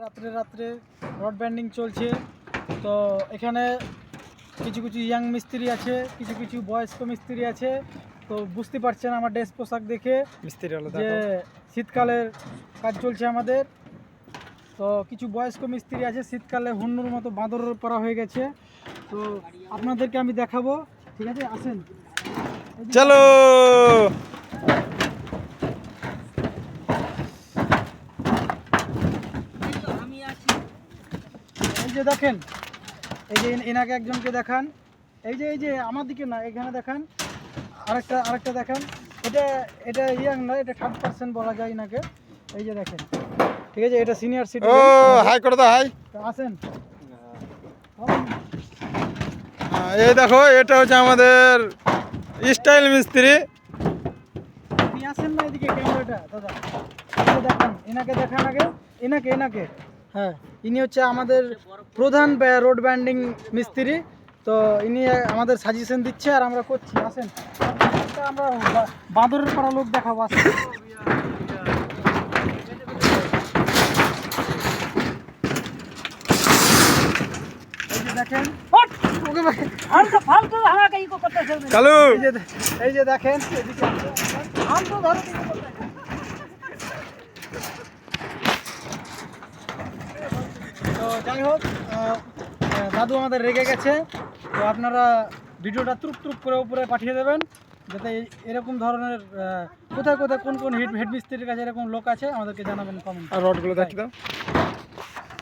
রাত্রে রাত্রে rod banding চলছে। তো এখানে কিছু কিছু ইয়াং মিস্ত্রি আছে, কিছু কিছু বয়স্ক মিস্ত্রি আছে। তো বুঝতে পারছেন আমার ড্রেস পোশাক দেখে যে শীতকালের কাজ চলছে আমাদের। তো কিছু বয়স্ক মিস্ত্রি আছে, শীতকালে হুন্নুর মতো বাঁদর পরা হয়ে গেছে। তো আপনাদেরকে আমি দেখাবো, ঠিক আছে? আসেন, চলো। এই যে দেখেন, এই যে এনাকে একজনকে দেখান, এই যে আমার দিকে না, এখানে দেখান, আরেকটা দেখান। এটা এটা ইয়াং না, এটা 30% বলা যায় এনাকে। এই যে দেখেন, ঠিক আছে? এটা সিনিয়র ও সিটিজেন। হাই করে দাও, হাই। আসেন, এই দেখো, এটা হচ্ছে আমাদের স্টাইল মিস্ত্রি। আপনি আসেন না এদিকে, ক্যামেরাটা দাদা, এই যে দেখান, এনাকে দেখান আগে, এনাকে। হ্যাঁ, ইনি হচ্ছে আমাদের প্রধান রোড ব্যান্ডিং মিস্ত্রি। তো ইনি আমাদের সাজেশন দিচ্ছে আর আমরা করছি। আসেন, আমরা বাঁদরের পাড়া লোক দেখাবো। আসেন, এই যে দেখেন, চালু। এই যে দেখেন, এদিকে আসেন। তো যাই হোক, দাদু আমাদের রেগে গেছে। তো আপনারা ভিডিওটা ত্রুপ করে উপরে পাঠিয়ে দেবেন, যাতে এরকম ধরনের কোথায় কোথায় কোন কোন হেড মিস্ত্রির কাছে এরকম লোক আছে আমাদেরকে জানাবেন কমেন্ট। আর রডগুলো দেখি দাও।